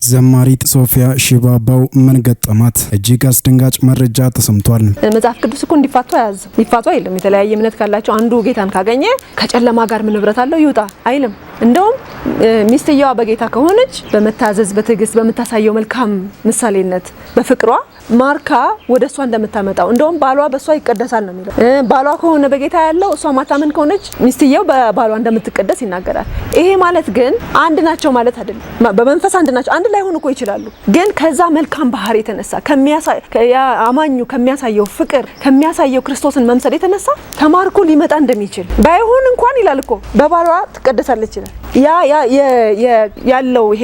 ዘማሪት ሶፊያ ሽባባው ምን ገጠማት? እጅግ አስደንጋጭ መረጃ ተሰምቷል። መጽሐፍ ቅዱስ እኮ እንዲፋቱ አይልም። የተለያየ እምነት ካላቸው አንዱ ጌታን ካገኘ ከጨለማ ጋር ምን ንብረት አለው ይውጣ አይልም። እንደውም ሚስትየዋ በጌታ ከሆነች በመታዘዝ በትዕግስት በመታሳየው መልካም ምሳሌነት በፍቅሯ ማርካ ወደሷ እንደምታመጣው እንደውም ባሏ በሷ ይቀደሳል ነው የሚለው። ባሏ ከሆነ በጌታ ያለው እሷ ማታመን ከሆነች ሚስትየው በባሏ እንደምትቀደስ ይናገራል። ይሄ ማለት ግን አንድ ናቸው ማለት አይደለም። በመንፈስ አንድ ናቸው፣ አንድ ላይ ሆኑ እኮ ይችላሉ። ግን ከዛ መልካም ባህሪ የተነሳ አማኙ ከሚያሳየው ፍቅር ከሚያሳየው ክርስቶስን መምሰል የተነሳ ተማርኮ ሊመጣ እንደሚችል ባይሆን እንኳን ይላል እኮ በባሏ ትቀደሳለች ይላል። ያለው ይሄ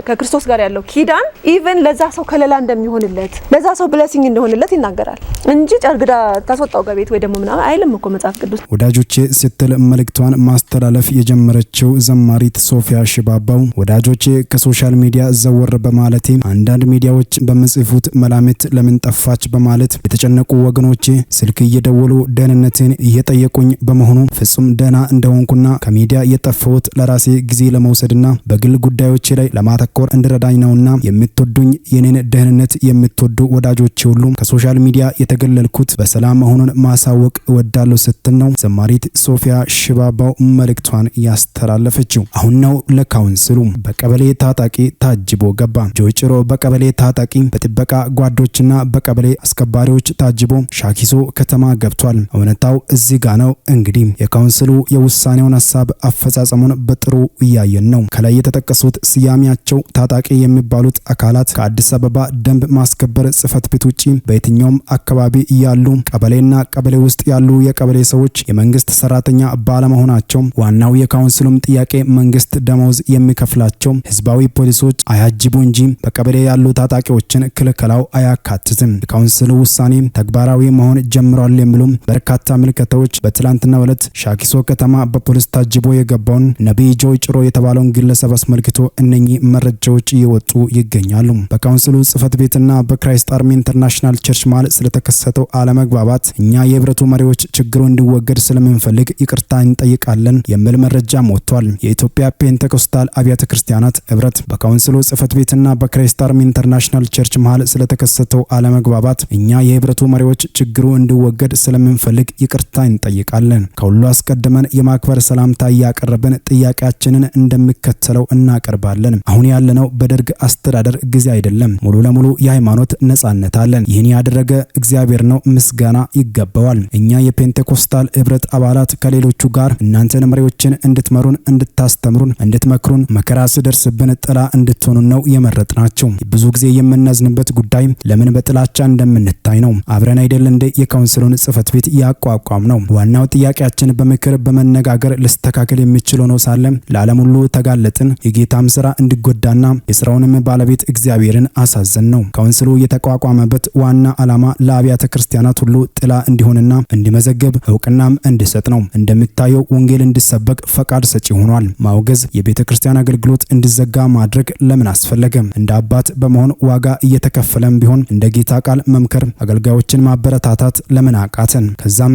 ከክርስቶስ ጋር ያለው ኪዳን ኢቭን ለዛ ሰው ከለላ እንደሚሆንለት ለዛ ሰው ብለሲንግ እንደሆነለት ይናገራል እንጂ ጨርግዳ ታስወጣው ከቤት ወይ ደግሞ ምናምን አይልም እኮ መጽሐፍ ቅዱስ። ወዳጆቼ ስትል መልእክቷን ማስተላለፍ የጀመረችው ዘማሪት ሶፊያ ሽባባው ወዳጆቼ ከሶሻል ሚዲያ ዘወር በማለቴ አንዳንድ ሚዲያዎች በመጽፉት መላምት ለምን ጠፋች በማለት የተጨነቁ ወገኖቼ ስልክ እየደወሉ ደህንነትን እየጠየቁኝ በመሆኑ ፍጹም ደህና እንደሆንኩና ከሚዲያ የጠፋሁት ለራሴ ጊዜ ለመውሰድና በግል ጉዳዮቼ ላይ ለማተኮር እንድረዳኝ ነውና የምትወዱኝ የኔን ደህንነት የምትወዱ ወዳጆቼ ሁሉ ከሶሻል ሚዲያ የተገለልኩት በሰላም መሆኑን ማሳወቅ እወዳለሁ ስትል ነው ዘማሪት ሶፊያ ሽባባው መልእክቷን ያስተላለፈችው። አሁን ነው ለካውንስሉ በቀበሌ ታጣቂ ታጅቦ ገባ። ጆይጭሮ በቀበሌ ታጣቂ በጥበቃ ጓዶችና በቀበሌ አስከባሪዎች ታጅቦ ሻኪሶ ከተማ ገብቷል። እውነታው እዚህ ጋር ነው። እንግዲህ የካውንስሉ የውሳኔውን ሐሳብ አፈጻጸሙን በጥሩ እያየን ነው። ከላይ የተጠቀሱት ስያሜያቸው ታጣቂ የሚባሉት አካላት ከአዲስ አበባ ደንብ ማስከበር ጽፈት ቤት ውጪ በየትኛውም አካባቢ ያሉ ቀበሌና ቀበሌ ውስጥ ያሉ የቀበሌ ሰዎች የመንግስት ሰራተኛ ባለመሆናቸው ዋናው የካውንስሉም ጥያቄ መንግስት ደሞዝ የሚከፍላቸው ህዝባዊ ፖሊሶች አያጅቡ እንጂ በቀበሌ ያሉ ታጣቂዎችን ክልከላው አያካትትም። የካውንስሉ ውሳኔ ተግባራዊ መሆን ጀምሯል የሚሉም በርካታ ምልከታዎች በትላንትናው ዕለት ሻኪሶ ከተማ በፖሊስ ታጅቦ የገባውን ነብይ ጆይጭሮ የተባለውን ግለሰብ አስመልክቶ እነኚህ መረጃዎች እየወጡ ይገኛሉ። በካውንስሉ ጽፈት ቤትና በክራይስት አርሚ ኢንተርናሽናል ቸርች መሃል ስለተከሰተው አለመግባባት እኛ የህብረቱ መሪዎች ችግሩ እንዲወገድ ስለምንፈልግ ይቅርታ እንጠይቃለን የሚል መረጃም ወጥቷል። የኢትዮጵያ ፔንቴኮስታል አብያተ ክርስቲያናት ህብረት በካውንስሉ ጽፈት ቤትና በክራይስት አርሚ ኢንተርናሽናል ቸርች መሃል ስለተከሰተው አለመግባባት እኛ የህብረቱ መሪዎች ችግሩ እንዲወገድ ስለምንፈልግ ይቅርታ እንጠይቃለን። ከሁሉ አስቀድመን የማክበር ሰላምታ ያቀረብን ጥያቄያችንን እንደሚከተለው እናቀርባለን። አሁን ያለነው በደርግ አስተዳደር ጊዜ አይደለም። ሙሉ ለሙሉ የሃይማኖት ነጻነት አለን። ይህን ያደረገ እግዚአብሔር ነው፣ ምስጋና ይገባዋል። እኛ የፔንቴኮስታል ህብረት አባላት ከሌሎቹ ጋር እናንተን መሪዎችን እንድትመሩን፣ እንድታስተምሩን፣ እንድትመክሩን መከራ ሲደርስብን ጥላ እንድትሆኑን ነው የመረጥናቸው። ብዙ ጊዜ የምናዝንበት ጉዳይ ለምን በጥላቻ እንደምንታይ ነው። አብረን አይደል እንደ የካውንስሉን ጽፈት ቤት ያቋቋም ነው። ዋናው ጥያቄያችን በምክር በመነጋገር ልስተካከል የሚችለው ነው ሳለ ለዓለም ሁሉ ተጋለጥን። የጌታም ስራ እንዲጎዳና የስራውንም ባለቤት እግዚአብሔርን አሳዘን ነው። ካውንስሉ የተቋቋመበት ዋና ዓላማ ለአብያተ ክርስቲያናት ሁሉ ጥላ እንዲሆንና እንዲመዘገብ እውቅናም እንዲሰጥ ነው። እንደሚታየው ወንጌል እንዲሰበክ ፈቃድ ሰጪ ሆኗል። ማውገዝ፣ የቤተ ክርስቲያን አገልግሎት እንዲዘጋ ማድረግ ለምን አስፈለገ? እንደ አባት በመሆን ዋጋ እየተከፈለም ቢሆን እንደ ጌታ ቃል መምከር፣ አገልጋዮችን ማበረታታት ለምን አቃተን?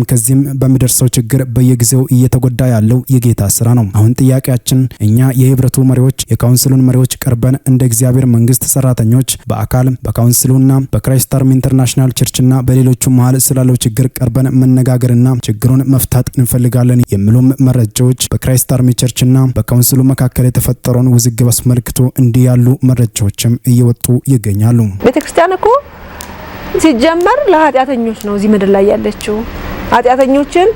ከዚህም በሚደርሰው ችግር በየጊዜው እየተጎዳ ያለው የጌታ ስራ ነው። አሁን ጥያቄያችን እኛ የህብረቱ መሪዎች የካውንስሉን መሪዎች ቀርበን እንደ እግዚአብሔር መንግስት ሰራተኞች በአካል በካውንስሉና በክራይስት አርሚ ኢንተርናሽናል ቸርችና በሌሎቹ መሃል ስላለው ችግር ቀርበን መነጋገርና ችግሩን መፍታት እንፈልጋለን የሚሉም መረጃዎች በክራይስት አርሚ ቸርችና በካውንስሉ መካከል የተፈጠረውን ውዝግብ አስመልክቶ እንዲህ ያሉ መረጃዎችም እየወጡ ይገኛሉ። ቤተክርስቲያን እኮ ሲጀመር ለኃጢአተኞች ነው እዚህ ምድር ላይ ያለችው። ኃጢአተኞችን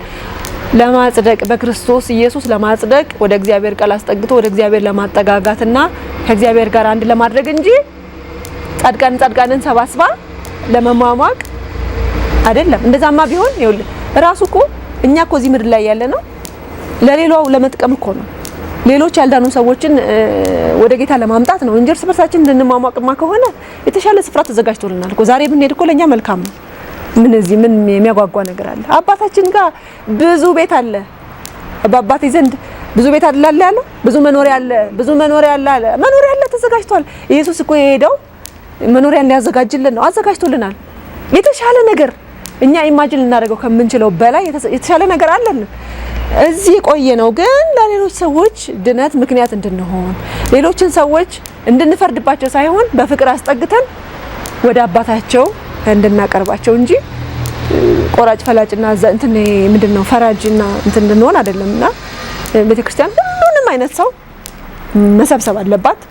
ለማጽደቅ በክርስቶስ ኢየሱስ ለማጽደቅ ወደ እግዚአብሔር ቃል አስጠግቶ ወደ እግዚአብሔር ለማጠጋጋትና ከእግዚአብሔር ጋር አንድ ለማድረግ እንጂ ጻድቃንን ሰባስባ ለመሟሟቅ አይደለም። እንደዛማ ቢሆን ይኸውልህ ራሱ እኮ እኛ እኮ እዚህ ምድር ላይ ያለ ነው ለሌላው ለመጥቀም እኮ ነው። ሌሎች ያልዳኑ ሰዎችን ወደ ጌታ ለማምጣት ነው እንጂ እርስ በርሳችን እንድንሟሟቅማ ከሆነ የተሻለ ስፍራ ተዘጋጅቶልናል እኮ። ዛሬ ብንሄድ እኮ ለኛ መልካም ነው። ምን የሚያጓጓ ነገር አለ? አባታችን ጋር ብዙ ቤት አለ። በአባቴ ዘንድ ብዙ ቤት አለ ያለው ብዙ መኖሪያ አለ። መኖሪያ አለ ተዘጋጅቷል። ኢየሱስ እኮ የሄደው መኖሪያን ሊያዘጋጅልን ነው። አዘጋጅቶልናል። የተሻለ ነገር እኛ ኢማጂን ልናደርገው ከምንችለው በላይ የተሻለ ነገር አለን። እዚህ ቆየ ነው ግን ለሌሎች ሰዎች ድነት ምክንያት እንድንሆን ሌሎችን ሰዎች እንድንፈርድባቸው ሳይሆን በፍቅር አስጠግተን ወደ አባታቸው እንድናቀርባቸው እንጂ ቆራጭ ፈላጭና እንትን ምንድነው ፈራጅና እንትን እንድንሆን አይደለምና ቤተክርስቲያን ሁሉንም አይነት ሰው መሰብሰብ አለባት።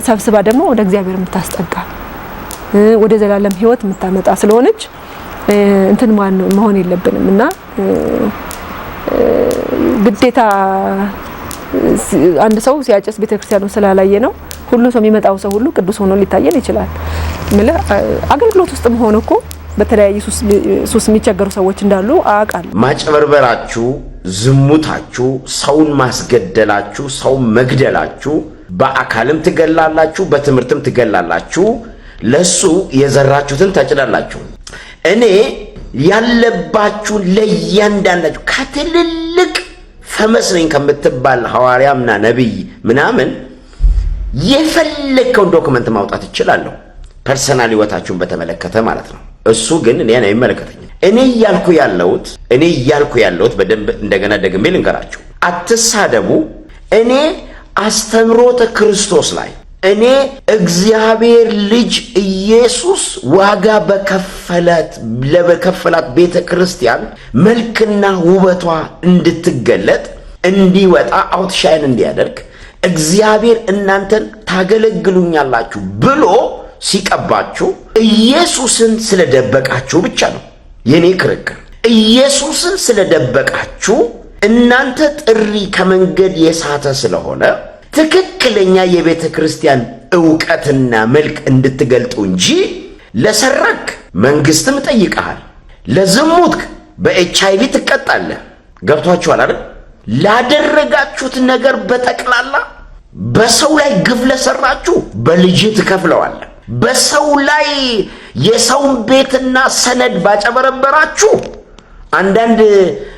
ሰብስባ ደግሞ ወደ እግዚአብሔር የምታስጠጋ ወደ ዘላለም ህይወት የምታመጣ ስለሆነች እንትን መሆን የለብንምና ግዴታ አንድ ሰው ሲያጨስ ቤተክርስቲያኑ ስላላየ ነው ሁሉ ሰው የሚመጣው ሰው ሁሉ ቅዱስ ሆኖ ሊታየን ይችላል። ማለት አገልግሎት ውስጥም ሆኖ እኮ በተለያየ ሱስ የሚቸገሩ ሰዎች እንዳሉ አውቃለሁ። ማጭበርበራችሁ፣ ዝሙታችሁ፣ ሰውን ማስገደላችሁ፣ ሰው መግደላችሁ፣ በአካልም ትገላላችሁ፣ በትምህርትም ትገላላችሁ፣ ለሱ የዘራችሁትን ታጭዳላችሁ። እኔ ያለባችሁ ለእያንዳንዳችሁ ከትልልቅ ፈመስነኝ ከምትባል ሐዋርያምና ነብይ ምናምን የፈለከውን ዶክመንት ማውጣት ይችላል ፐርሰናል ህይወታችሁን በተመለከተ ማለት ነው። እሱ ግን እኔን አይመለከተኝም። እኔ እያልኩ ያለሁት በደንብ እንደገና ደግሜ ልንገራችሁ፣ አትሳደቡ። እኔ አስተምሮተ ክርስቶስ ላይ እኔ እግዚአብሔር ልጅ ኢየሱስ ዋጋ በከፈላት ቤተ ክርስቲያን መልክና ውበቷ እንድትገለጥ እንዲወጣ አውትሻይን እንዲያደርግ እግዚአብሔር እናንተን ታገለግሉኛላችሁ ብሎ ሲቀባችሁ ኢየሱስን ስለደበቃችሁ ብቻ ነው የኔ ክርክር። ኢየሱስን ስለደበቃችሁ እናንተ ጥሪ ከመንገድ የሳተ ስለሆነ ትክክለኛ የቤተ ክርስቲያን ዕውቀትና መልክ እንድትገልጡ እንጂ ለሰረክ መንግስትም ጠይቀሃል፣ ለዝሙት በኤችአይቪ ትቀጣለህ። ገብቷችኋል አይደል? ላደረጋችሁት ነገር በጠቅላላ በሰው ላይ ግፍ ለሰራችሁ በልጅ ትከፍለዋለህ። በሰው ላይ የሰውን ቤትና ሰነድ ባጨበረበራችሁ አንዳንድ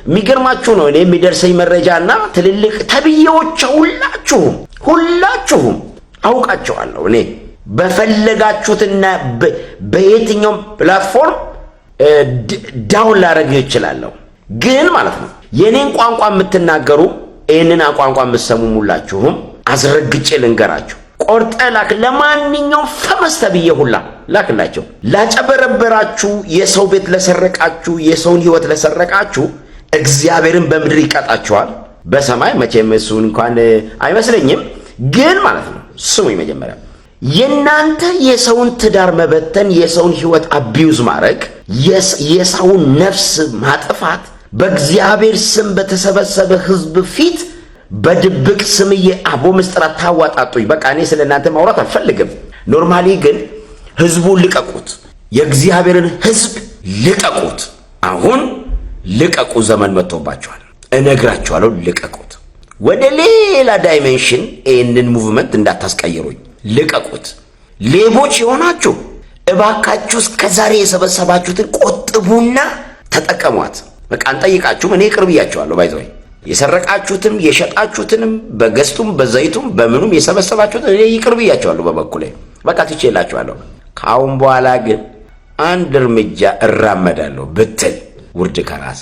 የሚገርማችሁ ነው። እኔ የሚደርሰኝ መረጃና ትልልቅ ተብዬዎች ሁላችሁም አውቃቸዋለሁ። እኔ በፈለጋችሁትና በየትኛውም ፕላትፎርም ዳውን ላደርግ እችላለሁ። ግን ማለት ነው የኔን ቋንቋ የምትናገሩ ይህንን ቋንቋ የምትሰሙ ሁላችሁም አስረግጬ ልንገራችሁ፣ ቆርጠ ላክ። ለማንኛውም ፈመስ ተብዬ ሁላ ላክላቸው። ላጨበረበራችሁ፣ የሰው ቤት ለሰረቃችሁ፣ የሰውን ህይወት ለሰረቃችሁ እግዚአብሔርን በምድር ይቀጣችኋል፣ በሰማይ መቼም እሱ እንኳን አይመስለኝም። ግን ማለት ነው ስሙኝ፣ መጀመሪያ የናንተ የሰውን ትዳር መበተን፣ የሰውን ህይወት አቢዩዝ ማድረግ፣ የሰውን ነፍስ ማጥፋት በእግዚአብሔር ስም በተሰበሰበ ህዝብ ፊት በድብቅ ስምዬ አቦ ምስጥራት ታዋጣጡኝ። በቃ እኔ ስለናንተ ማውራት አልፈልግም። ኖርማሊ ግን ህዝቡን ልቀቁት፣ የእግዚአብሔርን ህዝብ ልቀቁት። አሁን ልቀቁ፣ ዘመን መጥቶባችኋል። እነግራችኋለሁ፣ ልቀቁት። ወደ ሌላ ዳይሜንሽን ይህንን ሙቭመንት እንዳታስቀይሩኝ፣ ልቀቁት። ሌቦች የሆናችሁ እባካችሁ እስከዛሬ የሰበሰባችሁትን ቆጥቡና ተጠቀሟት። በቃ እንጠይቃችሁም፣ እኔ ቅርብያችኋለሁ። ባይዘይ የሰረቃችሁትም የሸጣችሁትንም በገስቱም በዘይቱም በምኑም የሰበሰባችሁትን እኔ ይቅርብያችኋለሁ። በበኩሌ በቃ ትቼላችኋለሁ። ካሁን በኋላ ግን አንድ እርምጃ እራመዳለሁ ብትል ውርድ ከራሰ፣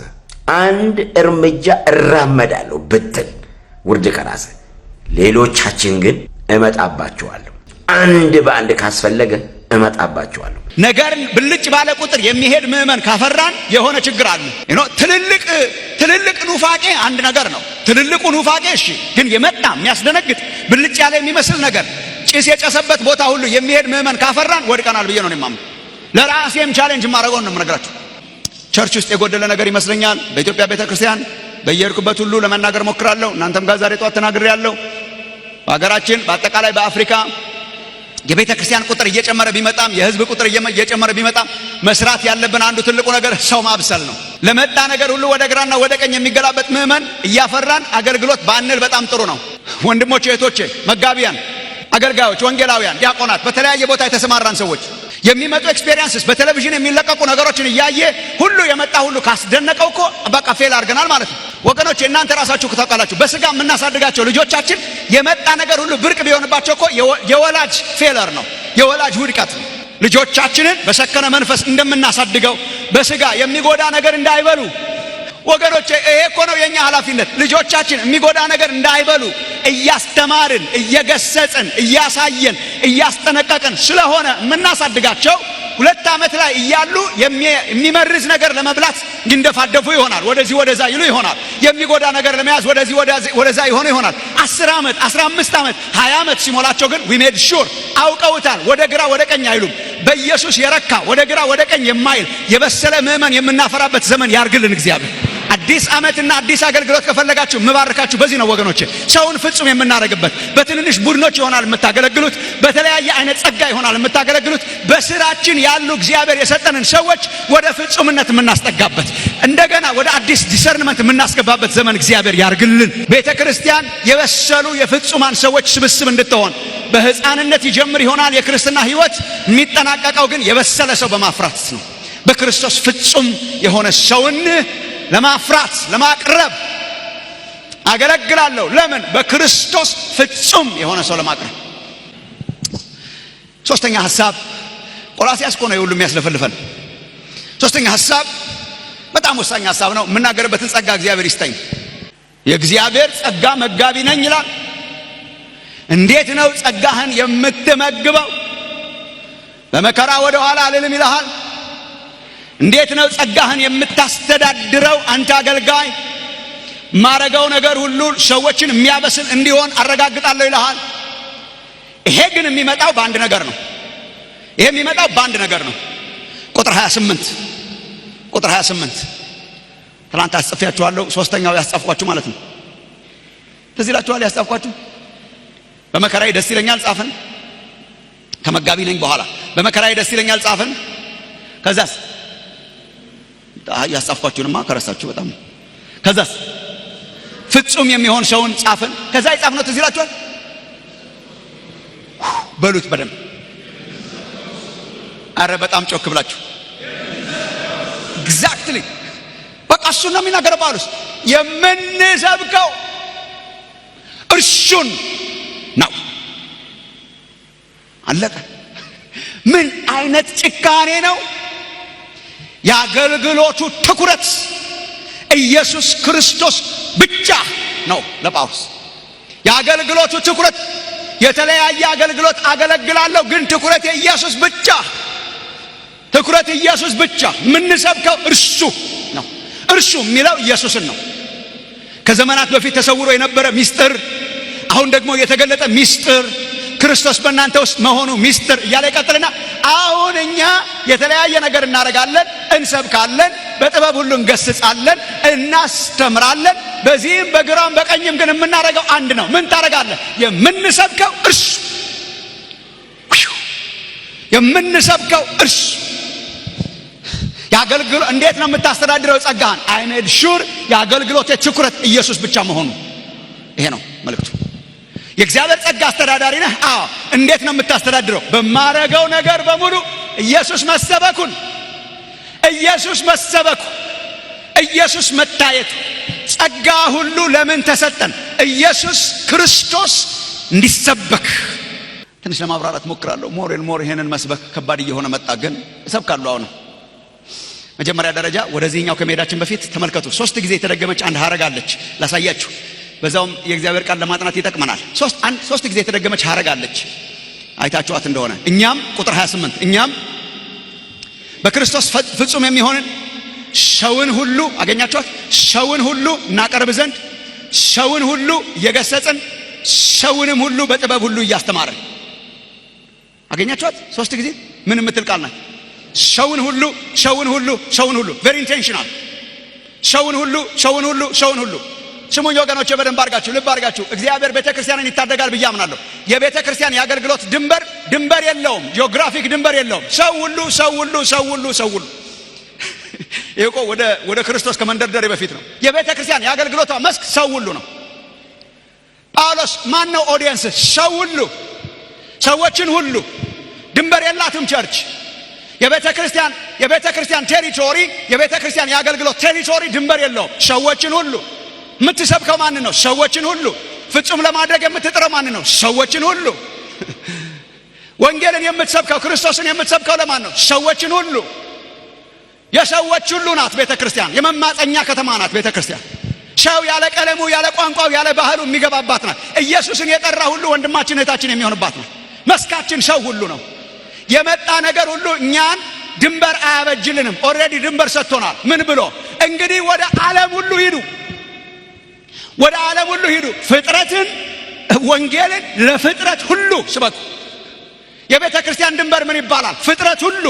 አንድ እርምጃ እራመዳለሁ ብትል ውርድ ከራሰ። ሌሎቻችን ግን እመጣባችኋለሁ፣ አንድ በአንድ ካስፈለገ እመጣባችኋለሁ። ነገርን ብልጭ ባለ ቁጥር የሚሄድ ምዕመን ካፈራን የሆነ ችግር አለ። ትልልቅ ኑፋቄ አንድ ነገር ነው። ትልልቁ ኑፋቄ እሺ፣ ግን የመጣ የሚያስደነግጥ ብልጭ ያለ የሚመስል ነገር ጭስ የጨሰበት ቦታ ሁሉ የሚሄድ ምዕመን ካፈራን ወድቀናል ብዬ ነው የማምነው። ለራሴም ቻሌንጅ ማድረገውን ነው የምነግራችሁ። ቸርች ውስጥ የጎደለ ነገር ይመስለኛል። በኢትዮጵያ ቤተክርስቲያን በየርኩበት ሁሉ ለመናገር ሞክራለሁ። እናንተም ጋር ዛሬ ጧት ተናግሬያለሁ። በሀገራችን በአጠቃላይ በአፍሪካ የቤተ ክርስቲያን ቁጥር እየጨመረ ቢመጣም የህዝብ ቁጥር እየጨመረ ቢመጣም መስራት ያለብን አንዱ ትልቁ ነገር ሰው ማብሰል ነው። ለመጣ ነገር ሁሉ ወደ ግራና ወደ ቀኝ የሚገላበጥ ምዕመን እያፈራን አገልግሎት ባንል በጣም ጥሩ ነው። ወንድሞቼ፣ እህቶቼ፣ መጋቢያን፣ አገልጋዮች፣ ወንጌላውያን፣ ዲያቆናት፣ በተለያየ ቦታ የተሰማራን ሰዎች የሚመጡ ኤክስፔሪየንስስ በቴሌቪዥን የሚለቀቁ ነገሮችን እያየ ሁሉ የመጣ ሁሉ ካስደነቀው እኮ በቃ ፌል አድርገናል ማለት ነው። ወገኖች፣ እናንተ ራሳችሁ ታውቃላችሁ። በስጋ የምናሳድጋቸው ልጆቻችን የመጣ ነገር ሁሉ ብርቅ ቢሆንባቸው እኮ የወላጅ ፌለር ነው፣ የወላጅ ውድቀት ነው። ልጆቻችንን በሰከነ መንፈስ እንደምናሳድገው በስጋ የሚጎዳ ነገር እንዳይበሉ ወገኖቼ ይሄ እኮ ነው የኛ ኃላፊነት። ልጆቻችን የሚጎዳ ነገር እንዳይበሉ እያስተማርን እየገሰጽን እያሳየን እያስጠነቀቅን ስለሆነ የምናሳድጋቸው 2 ዓመት ላይ እያሉ የሚመርዝ ነገር ለመብላት እንዲንደፋደፉ ይሆናል። ወደዚህ ወደዛ ይሉ ይሆናል። የሚጎዳ ነገር ለመያዝ ወደዚህ ወደዛ ይሆናል። 10 ዓመት 15 ዓመት 20 ዓመት ሲሞላቸው ግን we made sure አውቀውታል። ወደ ግራ ወደ ቀኝ አይሉም። በኢየሱስ የረካ ወደ ግራ ወደ ቀኝ የማይል የበሰለ ምእመን የምናፈራበት ዘመን ያርግልን እግዚአብሔር። አዲስ ዓመትና አዲስ አገልግሎት ከፈለጋችሁ መባረካችሁ በዚህ ነው ወገኖቼ። ሰውን ፍጹም የምናረግበት በትንንሽ ቡድኖች ይሆናል የምታገለግሉት፣ በተለያየ አይነት ጸጋ ይሆናል የምታገለግሉት። በስራችን ያሉ እግዚአብሔር የሰጠንን ሰዎች ወደ ፍጹምነት የምናስጠጋበት እንደገና ወደ አዲስ ዲሰርንመንት የምናስገባበት ዘመን እግዚአብሔር ያርግልን። ቤተክርስቲያን የበሰሉ የፍጹማን ሰዎች ስብስብ እንድትሆን በህፃንነት ይጀምር ይሆናል የክርስትና ህይወት፣ የሚጠናቀቀው ግን የበሰለ ሰው በማፍራት ነው። በክርስቶስ ፍጹም የሆነ ሰውን ለማፍራት ለማቅረብ አገለግላለሁ። ለምን? በክርስቶስ ፍጹም የሆነ ሰው ለማቅረብ። ሶስተኛ ሐሳብ ቆላስይስ እኮ ነው ሁሉ የሚያስለፈልፈን። ሶስተኛ ሐሳብ በጣም ወሳኝ ሐሳብ ነው። የምናገርበትን ጸጋ እግዚአብሔር ይስጠኝ። የእግዚአብሔር ጸጋ መጋቢ ነኝ ይላል። እንዴት ነው ጸጋህን የምትመግበው? በመከራ ወደ ኋላ አልልም ይልሃል። እንዴት ነው ጸጋህን የምታስተዳድረው? አንተ አገልጋይ ማረጋው ነገር ሁሉ ሰዎችን የሚያበስል እንዲሆን አረጋግጣለሁ ይልሃል። ይሄ ግን የሚመጣው በአንድ ነገር ነው። ይሄ የሚመጣው በአንድ ነገር ነው። ቁጥር 28 ትላንት አስጽፌያችኋለሁ። ሶስተኛው ያስጻፍኳችሁ ማለት ነው። ትዝ ይላችኋል ያስጻፍኳችሁ በመከራዬ ደስ ይለኛል ጻፈን። ከመጋቢ ነኝ በኋላ በመከራዬ ደስ ይለኛል ጻፈን። ከዛስ ያስጻፍኳችሁንማ ከረሳችሁ በጣም። ከዛስ ፍጹም የሚሆን ሰውን ጻፈን። ከዛ የጻፍነው ትዝ ይላችኋል። በሉት በደንብ አረ በጣም ጮክ ብላችሁ ኤግዛክትሊ በቃ እሱን ነው የሚናገረው ጳውሎስ። የምንሰብከው እርሱን ነው። አለቀ። ምን አይነት ጭካኔ ነው! የአገልግሎቱ ትኩረት ኢየሱስ ክርስቶስ ብቻ ነው ለጳውሎስ። የአገልግሎቱ ትኩረት የተለያየ አገልግሎት አገለግላለሁ፣ ግን ትኩረት ኢየሱስ ብቻ። ትኩረት ኢየሱስ ብቻ። የምንሰብከው እርሱ ነው። እርሱ የሚለው ኢየሱስን ነው። ከዘመናት በፊት ተሰውሮ የነበረ ሚስጥር፣ አሁን ደግሞ የተገለጠ ሚስጥር፣ ክርስቶስ በእናንተ ውስጥ መሆኑ ሚስጥር እያለ ይቀጥልና አሁን እኛ የተለያየ ነገር እናደርጋለን፣ እንሰብካለን፣ በጥበብ ሁሉ እንገስጻለን፣ እናስተምራለን። በዚህም በግራም በቀኝም ግን የምናደርገው አንድ ነው። ምን ታደርጋለህ? የምንሰብከው እርሱ። የምንሰብከው እርሱ። ያገልግሎ እንዴት ነው የምታስተዳድረው ጸጋህን? አይ ሜድ ሹር የአገልግሎት ትኩረት ኢየሱስ ብቻ መሆኑ። ይሄ ነው መልእክቱ። የእግዚአብሔር ጸጋ አስተዳዳሪ ነህ? አዎ። እንዴት ነው የምታስተዳድረው? በማረገው ነገር በሙሉ ኢየሱስ መሰበኩን፣ ኢየሱስ መሰበኩ፣ ኢየሱስ መታየቱ። ጸጋ ሁሉ ለምን ተሰጠን? ኢየሱስ ክርስቶስ እንዲሰበክ። ትንሽ ለማብራራት ሞክራለሁ። ሞር ይሄንን መስበክ ከባድ እየሆነ መጣ፣ ግን እሰብካለሁ። አሁን መጀመሪያ ደረጃ ወደዚህኛው ከመሄዳችን በፊት ተመልከቱ። 3 ጊዜ የተደገመች አንድ ሐረግ አለች ላሳያችሁ። በዛውም የእግዚአብሔር ቃል ለማጥናት ይጠቅመናል። 3 ጊዜ የተደገመች ሐረግ አለች። አይታችኋት እንደሆነ እኛም ቁጥር 28 እኛም በክርስቶስ ፍጹም የሚሆንን ሰውን ሁሉ አገኛችኋት? ሰውን ሁሉ እናቀርብ ዘንድ ሰውን ሁሉ እየገሰጽን ሰውንም ሁሉ በጥበብ ሁሉ እያስተማርን። አገኛችኋት? 3 ጊዜ ምን የምትል ቃል ናት? ሰውን ሁሉ ሰውን ሁሉ ሰውን ሁሉ ቬሪ ኢንቴንሽናል። ሰውን ሁሉ ሰውን ሁሉ ሰውን ሁሉ። ስሙኝ ወገኖቼ በደንብ አድርጋችሁ ልብ አድርጋችሁ። እግዚአብሔር ቤተክርስቲያንን ይታደጋል ብዬ አምናለሁ። የቤተክርስቲያን የአገልግሎት ድንበር የለውም። ጂኦግራፊክ ድንበር የለውም። ሰው ሁሉ ሰው ሁሉ ሰው ሁሉ ሰው ሁሉ። ይሄ እኮ ወደ ክርስቶስ ከመንደርደሬ በፊት ነው። የቤተክርስቲያን የአገልግሎቷ መስክ ሰው ሁሉ ነው። ጳውሎስ ማን ነው ኦዲየንስ? ሰው ሁሉ፣ ሰዎችን ሁሉ። ድንበር የላትም ቸርች። የቤተክርስቲያን ቴሪቶሪ፣ የቤተክርስቲያን የአገልግሎት ቴሪቶሪ ድንበር የለውም። ሰዎችን ሁሉ። የምትሰብከው ማን ነው? ሰዎችን ሁሉ። ፍጹም ለማድረግ የምትጥረው ማን ነው? ሰዎችን ሁሉ። ወንጌልን የምትሰብከው ክርስቶስን የምትሰብከው ለማን ነው? ሰዎችን ሁሉ። የሰዎች ሁሉ ናት ቤተክርስቲያን። የመማፀኛ ከተማ ናት ቤተክርስቲያን። ሰው ያለ ቀለሙ ያለ ቋንቋው ያለ ባህሉ የሚገባባት ናት። ኢየሱስን የጠራ ሁሉ ወንድማችን እህታችን የሚሆንባት ናት። መስካችን ሰው ሁሉ ነው። የመጣ ነገር ሁሉ እኛን ድንበር አያበጅልንም። ኦልሬዲ ድንበር ሰጥቶናል። ምን ብሎ እንግዲህ ወደ ዓለም ሁሉ ሂዱ፣ ወደ ዓለም ሁሉ ሂዱ፣ ፍጥረትን ወንጌልን ለፍጥረት ሁሉ ስበኩ። የቤተ ክርስቲያን ድንበር ምን ይባላል? ፍጥረት ሁሉ።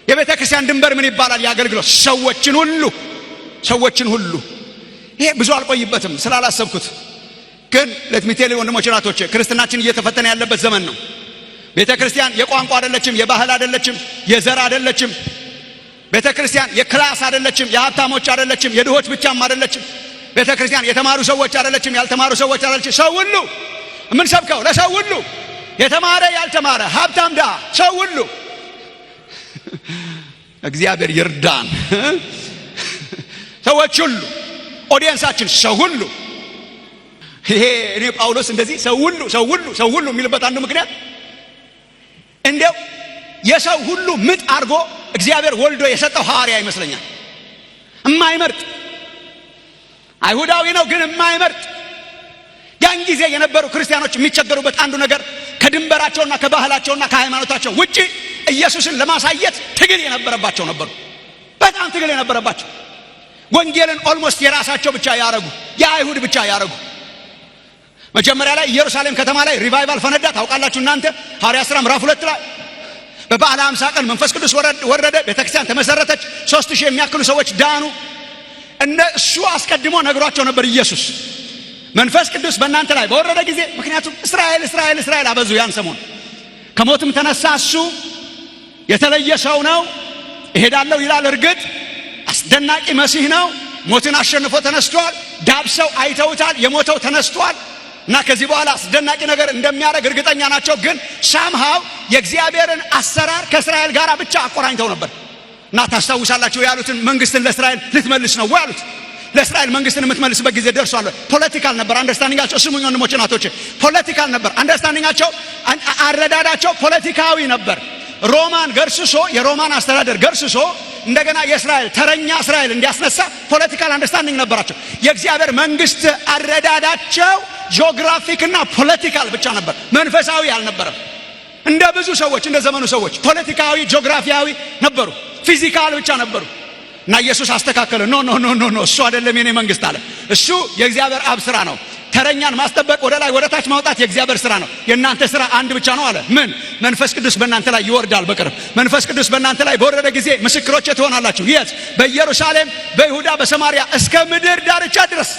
የቤተ ክርስቲያን ድንበር ምን ይባላል? የአገልግሎት ሰዎችን ሁሉ። ይሄ ብዙ አልቆይበትም ስላላሰብኩት፣ ግን ለትሚቴሌ ወንድሞች ናቶች ክርስትናችን እየተፈተነ ያለበት ዘመን ነው። ቤተ ክርስቲያን የቋንቋ አይደለችም፣ የባህል አይደለችም፣ የዘር አይደለችም። ቤተ ክርስቲያን የክላስ አይደለችም፣ የሀብታሞች አይደለችም፣ የድሆች ብቻም አይደለችም። ቤተ ክርስቲያን የተማሩ ሰዎች አይደለችም፣ ያልተማሩ ሰዎች አይደለችም። ሰው ሁሉ የምንሰብከው ለሰው ሁሉ፣ የተማረ ያልተማረ፣ ሀብታም ድሃ፣ ሰው ሁሉ። እግዚአብሔር ይርዳን። ሰዎች ሁሉ ኦዲየንሳችን ሰው ሁሉ። ይሄ እኔ ጳውሎስ እንደዚህ ሰው ሁሉ የሚልበት አንዱ ምክንያት እንደው የሰው ሁሉ ምጥ አድርጎ እግዚአብሔር ወልዶ የሰጠው ሐዋርያ ይመስለኛል። የማይመርጥ አይሁዳዊ ነው ግን የማይመርጥ። ያን ጊዜ የነበሩ ክርስቲያኖች የሚቸገሩበት አንዱ ነገር ከድንበራቸውና ከባህላቸውና ከሃይማኖታቸው ውጪ ኢየሱስን ለማሳየት ትግል የነበረባቸው ነበሩ። በጣም ትግል የነበረባቸው ወንጌልን ኦልሞስት የራሳቸው ብቻ ያረጉ፣ የአይሁድ ብቻ ያረጉ። መጀመሪያ ላይ ኢየሩሳሌም ከተማ ላይ ሪቫይቫል ፈነዳ። ታውቃላችሁ እናንተ ሐዋርያት ሥራ ምዕራፍ 2 ላይ በበዓለ 50 ቀን መንፈስ ቅዱስ ወረደ፣ ቤተክርስቲያን ተመሰረተች፣ 3000 የሚያክሉ ሰዎች ዳኑ። እሱ አስቀድሞ ነግሯቸው ነበር ኢየሱስ መንፈስ ቅዱስ በእናንተ ላይ በወረደ ጊዜ። ምክንያቱም እስራኤል አበዙ። ያን ሰሞን ከሞትም ተነሳ። እሱ የተለየ ሰው ነው፣ እሄዳለሁ ይላል። እርግጥ አስደናቂ መሲህ ነው። ሞትን አሸንፎ ተነስቷል። ዳብሰው አይተውታል። የሞተው ተነስቷል እና ከዚህ በኋላ አስደናቂ ነገር እንደሚያደርግ እርግጠኛ ናቸው። ግን ሳምሃው የእግዚአብሔርን አሰራር ከእስራኤል ጋር ብቻ አቆራኝተው ነበር እና ታስታውሳላችሁ ያሉትን መንግስትን ለእስራኤል ልትመልስ ነው ወይ አሉት። ለእስራኤል መንግስትን የምትመልስበት ጊዜ ደርሷል። ፖለቲካል ነበር አንደርስታንዲንጋቸው። ስሙኝ ወንድሞቼ ናቶቼ፣ ፖለቲካል ነበር አንደርስታንዲንጋቸው። አረዳዳቸው ፖለቲካዊ ነበር። ሮማን ገርስሶ የሮማን አስተዳደር ገርስሶ እንደገና የእስራኤል ተረኛ እስራኤል እንዲያስነሳ ፖለቲካል አንደርስታንዲንግ ነበራቸው። የእግዚአብሔር መንግስት አረዳዳቸው ጂኦግራፊክና ፖለቲካል ብቻ ነበር፣ መንፈሳዊ አልነበረም። እንደ ብዙ ሰዎች እንደ ዘመኑ ሰዎች ፖለቲካዊ ጂኦግራፊያዊ ነበሩ፣ ፊዚካል ብቻ ነበሩ። እና ኢየሱስ አስተካከለ። ኖ እሱ አይደለም የኔ መንግስት አለ። እሱ የእግዚአብሔር አብ ስራ ነው። ተረኛን ማስጠበቅ፣ ወደ ላይ ወደ ታች ማውጣት የእግዚአብሔር ስራ ነው። የእናንተ ስራ አንድ ብቻ ነው አለ። ምን? መንፈስ ቅዱስ በእናንተ ላይ ይወርዳል በቅርብ። መንፈስ ቅዱስ በእናንተ ላይ በወረደ ጊዜ ምስክሮቼ ትሆናላችሁ። የት? በኢየሩሳሌም፣ በይሁዳ፣ በሰማርያ እስከ ምድር ዳርቻ ድረስ